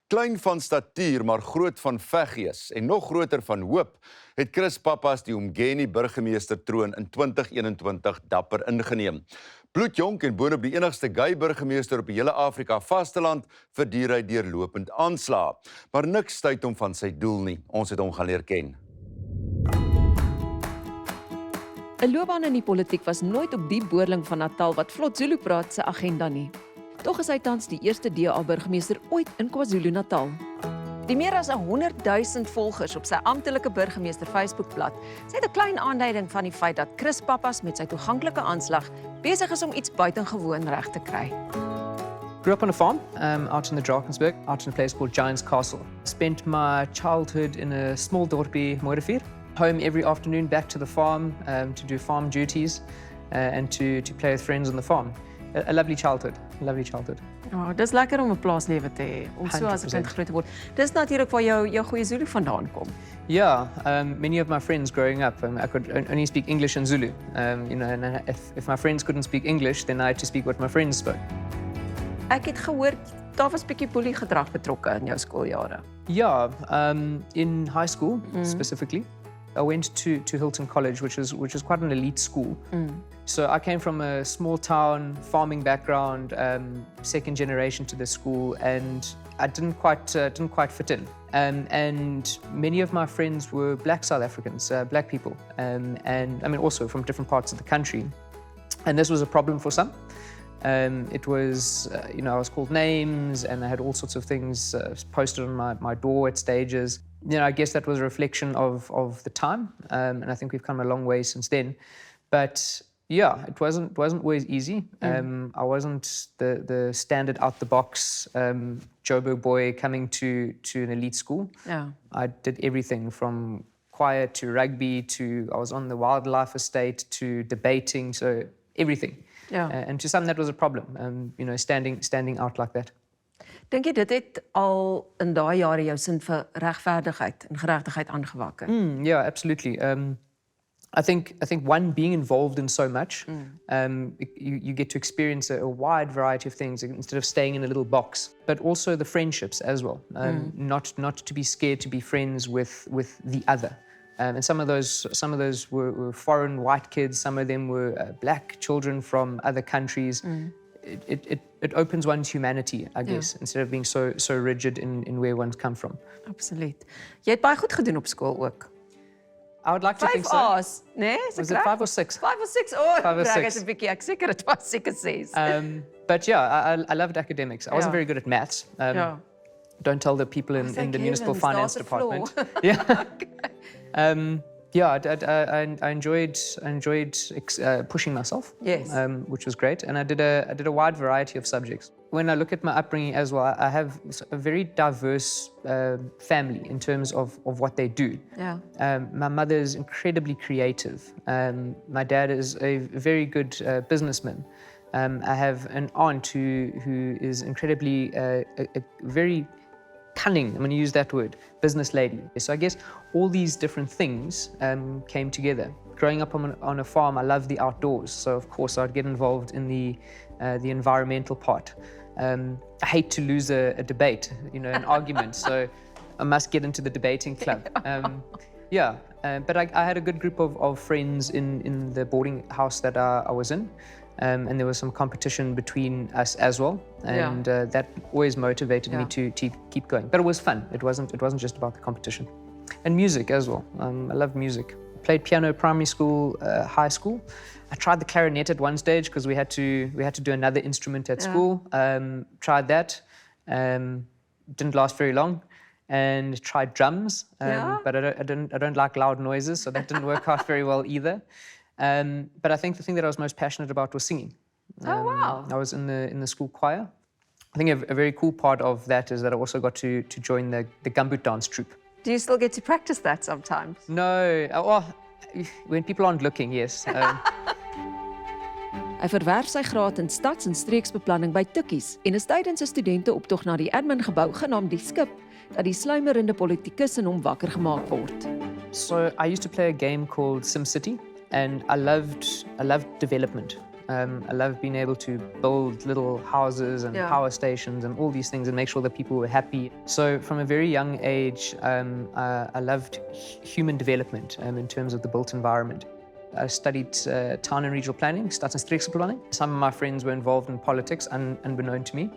Klein van statuur, maar groot van veggees en nog groter van hoop, het Pappas die Umgeni burgemeestertroon in 2021 dapper ingeneem. Bloedjonk en boonop die enigste gay burgemeester op die hele Afrika vasteland verduur hy deurlopend aanslae. Maar niks stuit hom van sy doel nie. Ons het hom gaan leer ken. 'n Loopbaan in die politiek was nooit op die boorling van Natal wat vlot Zulu praat se agenda nie. Tog is hy tans die eerste DA-burgemeester ooit in KwaZulu-Natal. Die meer as 100,000 volgers op sy amptelike burgemeester Facebookblad sê 'n klein aanduiding van die feit dat Pappas met sy toeganklike aanslag besig is om iets buitengewoon reg te kry. Grew up on a farm out in the Drakensberg, out in a place called Giant's Castle. Spent my childhood in a small dorpie, Moorrivier. Home every afternoon, back to the farm to do farm duties and to play with friends on the farm. A lovely childhood, Oh, dis lekker om 'n plaaslewe te hê, om so as 'n kind groot te word. Dis natuurlik waar jou goeie Zulu vandaan kom. Yeah, many of my friends growing up, I could only speak English and Zulu. And if my friends couldn't speak English, then I had to speak what my friends spoke. Ek het gehoor daar was 'n bietjie boelie gedrag betrokke in jou skooljare. Yeah, in high school specifically. I went to Hilton College, which was quite an elite school. So I came from a small town farming background, second generation to the school, and I didn't quite fit in. And many of my friends were Black South Africans, Black people, and I mean also from different parts of the country. And this was a problem for some. It was, I was called names, and I had all sorts of things posted on my door at stages. I guess that was a reflection of the time, and I think we've come a long way since then. But yeah, it wasn't always easy. I wasn't the standard out the box Jobo boy coming to an elite school. Yeah. I did everything from choir to rugby to I was on the wildlife estate to debating, so everything. Yeah. And to some that was a problem, standing out like that. Dink jy dit het al in daai jare jou sin vir regverdigheid en geregtigheid aangewakker? Yeah, absolutely. I think one, being involved in so much, you get to experience a wide variety of things instead of staying in a little box. But also the friendships as well. Not to be scared to be friends with the other. And some of those were foreign white kids. Some of them were black children from other countries. It opens one's humanity, I guess, instead of being so rigid in where one's come from. Absoluut. Jy het baie goed gedoen op skool ook. I would like to think so. 5 A's, nee? Was it 5 or 6? 5 or 6? Oh, 5 or 6. Ek is 'n bietjie, ek seker dit was seker 6. But yeah, I loved academics. I wasn't very good at maths. Don't tell the people in the municipal finance department. Yeah. I enjoyed pushing myself. Yes. Which was great, and I did a wide variety of subjects. When I look at my upbringing as well, I have a very diverse family in terms of what they do. Yeah. My mother is incredibly creative. My dad is a very good businessman. I have an aunt who is incredibly a very cunning, I'm going to use that word, business lady. So I guess all these different things came together. Growing up on a farm, I love the outdoors, so of course I'd get involved in the environmental part. I hate to lose a debate, an argument, so I must get into the debating club. But I had a good group of friends in the boarding house that I was in. And there was some competition between us as well, and that always motivated me to keep going. But it was fun. It wasn't just about the competition, and music as well. I love music. I played piano primary school, high school. I tried the clarinet at one stage because we had to do another instrument at school. Tried that, didn't last very long. And tried drums, but I don't like loud noises, so that didn't work out very well either. But I think the thing that I was most passionate about was singing. Oh, wow. I was in the school choir. I think a very cool part of that is that I also got to join the gumboot dance troupe. Do you still get to practice that sometimes? No, when people aren't looking, yes. Hy verwerf sy graad in stads- en streeksbeplanning by Tikkies en is tydens 'n studenteoptog na die admin-gebou genaamd die Skip dat die sluimerende politikus in hom wakker gemaak word. So I used to play a game called SimCity, and I loved development. I love being able to build little houses and power stations and all these things and make sure that people were happy. So from a very young age, I loved human development in terms of the built environment. I studied town and regional planning, stadsenstreeksplanning. Some of my friends were involved in politics, unbeknown to me.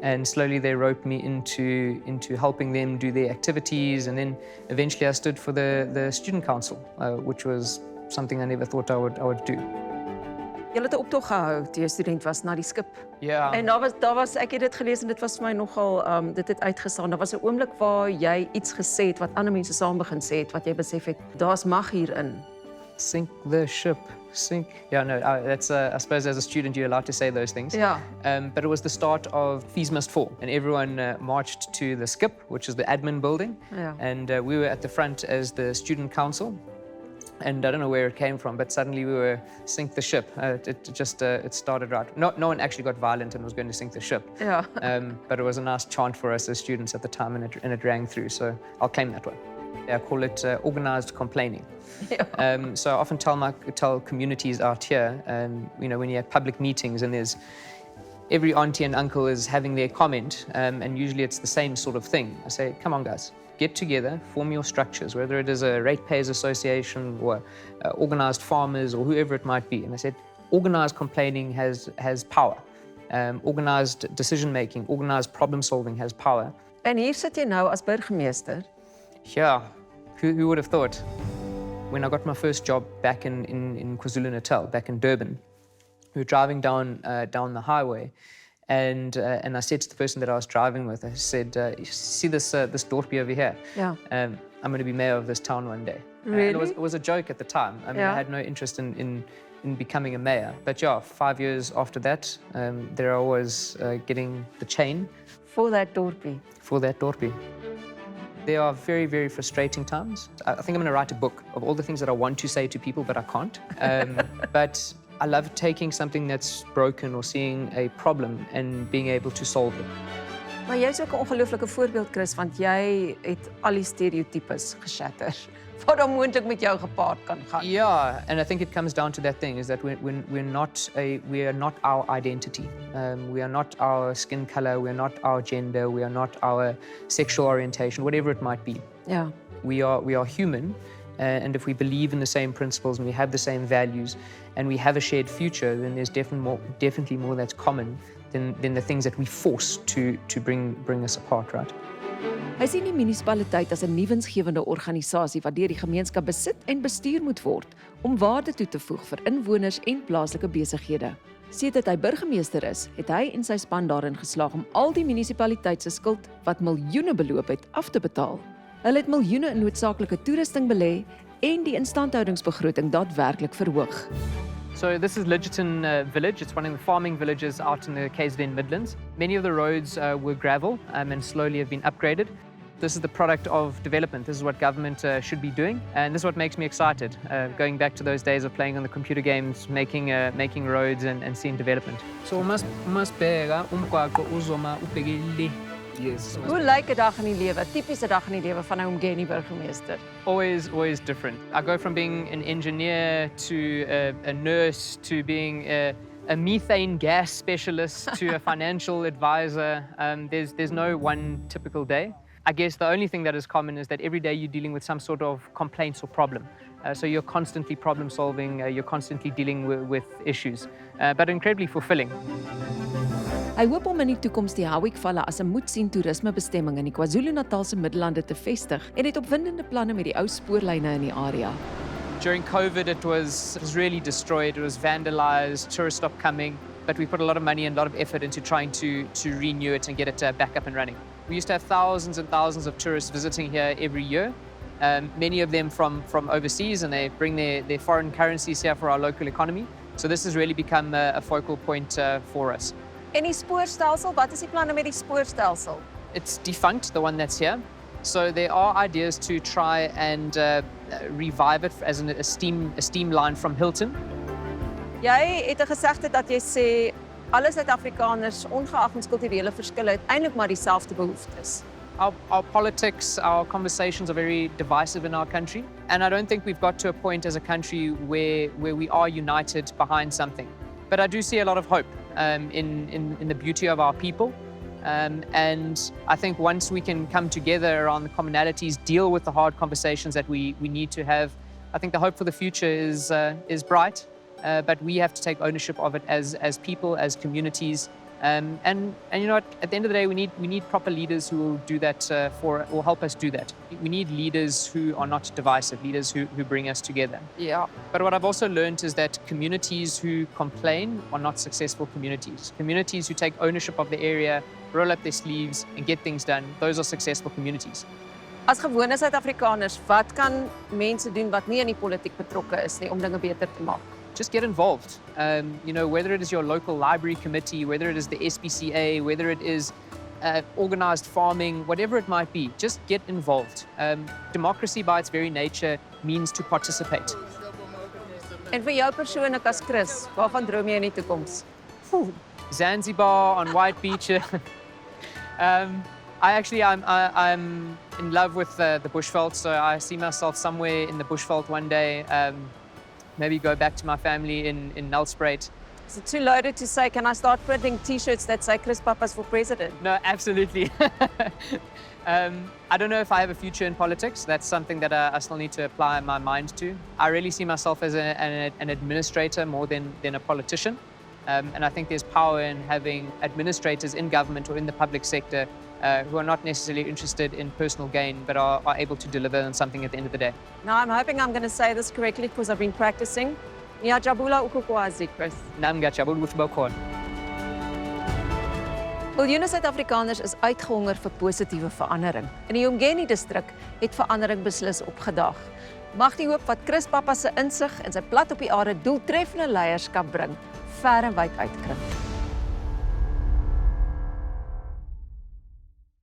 And slowly they roped me into helping them do their activities. And then eventually I stood for the student council, which was something I never thought I would do. Jy het 'n optog gehou toe jy student was na die skip. Ja. En daar was ek het dit gelees en dit was vir my nogal dit het uitgestaan. Daar was 'n oomblik waar jy iets gesê het wat ander mense saam begin sê het wat jy besef het, daar's mag hierin. Sink the ship, sink. Yeah, no, that's I suppose as a student you're allowed to say those things. Yeah. But it was the start of Fees Must Fall, and everyone marched to the skip, which is the admin building. Yeah. And we were at the front as the student council. And I don't know where it came from, but suddenly we were sink the ship. It started right. No one actually got violent and was going to sink the ship. Yeah. But it was a nice chant for us as students at the time, and it rang through. So I'll claim that one. I call it organized complaining. Yeah. So I often tell communities out here, when you have public meetings and there's every auntie and uncle is having their comment, and usually it's the same sort of thing. I say, come on guys, get together, form your structures, whether it is a ratepayers association or organized farmers or whoever it might be. And I said, organized complaining has power. Organized decision making, organized problem solving has power. En hier sit jy nou as burgemeester. Yeah, who would have thought? When I got my first job back in KwaZulu-Natal, back in Durban, we were driving down the highway, and I said to the person that I was driving with, I said, "See this dorpie over here? Yeah. I'm going to be mayor of this town one day." Really? And it was a joke at the time. I mean, I had no interest in becoming a mayor. But yeah, 5 years after that, there I was getting the chain For that dorpie. for that dorpie. There are very, very frustrating times. I think I'm going to write a book of all the things that I want to say to people, but I can't. But I love taking something that's broken or seeing a problem and being able to solve it. Maar jy's ook 'n ongelooflike voorbeeld, Chris, want jy het al die stereotypes geshatter wat dan moontlik met jou gepaard kan gaan. Yeah, and I think it comes down to that thing, is that we are not our identity. We are not our skin color, we are not our gender, we are not our sexual orientation, whatever it might be. Ja. We are human, and if we believe in the same principles and we have the same values and we have a shared future, then there's definitely more that's common than the things that we force to bring us apart, right? Hy sien die munisipaliteit as 'n nuwensgewende organisasie wat deur die gemeenskap besit en bestuur moet word om waarde toe te voeg vir inwoners en plaaslike besighede. Sedert hy burgemeester is, het hy en sy span daarin geslaag om al die munisipaliteit se skuld wat miljoene beloop het af te betaal. Hulle het miljoene in noodsaaklike toerusting belê en die instandhoudingsbegroting daadwerklik verhoog. So this is Lidgerton village. It's one of the farming villages out in the KZN Midlands. Many of the roads were gravel and slowly have been upgraded. This is the product of development. This is what government should be doing, and this is what makes me excited. Going back to those days of playing on the computer games, making roads and seeing development. So masbheka umgwaqo uzoma ubhekile. Yes. Hoe lyk 'n dag in die lewe, tipiese dag in die lewe van 'n Umgeni burgemeester? Always different. I go from being an engineer to a nurse to being a methane gas specialist to a financial advisor. There's no one typical day. I guess the only thing that is common is that every day you're dealing with some sort of complaints or problem. So you're constantly problem solving, you're constantly dealing with issues, but incredibly fulfilling. Hy hoop om in die toekoms die Howick-valle as 'n moetsien toerismebestemming in die KwaZulu-Natalse Middellande te vestig en het opwindende planne met die ou spoorlyne in die area. During COVID, it was really destroyed. It was vandalized, tourists stopped coming, but we put a lot of money and a lot of effort into trying to renew it and get it back up and running. We used to have thousands and thousands of tourists visiting here every year, many of them from overseas, and they bring their foreign currencies here for our local economy. So this has really become a focal point for us. En die spoorstelsel, wat is die planne met die spoorstelsel? It's defunct, the one that's here. So there are ideas to try and revive it as a steam line from Hilton. Jy het 'n gesegde dat jy sê alle Suid-Afrikaners, ongeag ons kulturele verskille, het eintlik maar dieselfde behoeftes. Our politics, our conversations are very divisive in our country, and I don't think we've got to a point as a country where we are united behind something. But I do see a lot of hope in the beauty of our people. And I think once we can come together around the commonalities, deal with the hard conversations that we need to have, I think the hope for the future is bright. But we have to take ownership of it as people, as communities. And you know what? At the end of the day, we need proper leaders who will do that will help us do that. We need leaders who are not divisive, leaders who bring us together. Ja. But what I've also learned is that communities who complain are not successful communities. Communities who take ownership of the area, roll up their sleeves and get things done, those are successful communities. As gewone Suid-Afrikaners, wat kan mense doen wat nie in die politiek betrokke is nie om dinge beter te maak? Just get involved. You know, whether it is your local library committee, whether it is the SPCA, whether it is organized farming, whatever it might be, just get involved. Democracy by its very nature means to participate. En vir jou persoonlik as Chris, waarvan droom jy in die toekoms? Zanzibar on white beaches. I'm in love with the bushveld, so I see myself somewhere in the bushveld one day. Maybe go back to my family in Nelspruit. Is it too loaded to say, can I start printing t-shirts that say Chris Pappas for president? No, absolutely. I don't know if I have a future in politics. That's something that I still need to apply my mind to. I really see myself as an administrator more than a politician. And I think there's power in having administrators in government or in the public sector who are not necessarily interested in personal gain, but are able to deliver on something at the end of the day. Now, I'm hoping I'm going to say this correctly because I've been practicing. Ngiyajabula ukukwazi, Chris. Namgachabul with Balkon. Miljoene Suid-Afrikaners is uitgehonger vir positiewe verandering. In die Umgeni distrik het verandering beslis opgedaag. Mag die hoop wat Chris Pappas se insig en sy plat op die aarde doeltreffende leierskap bring, ver en wyd uitkring.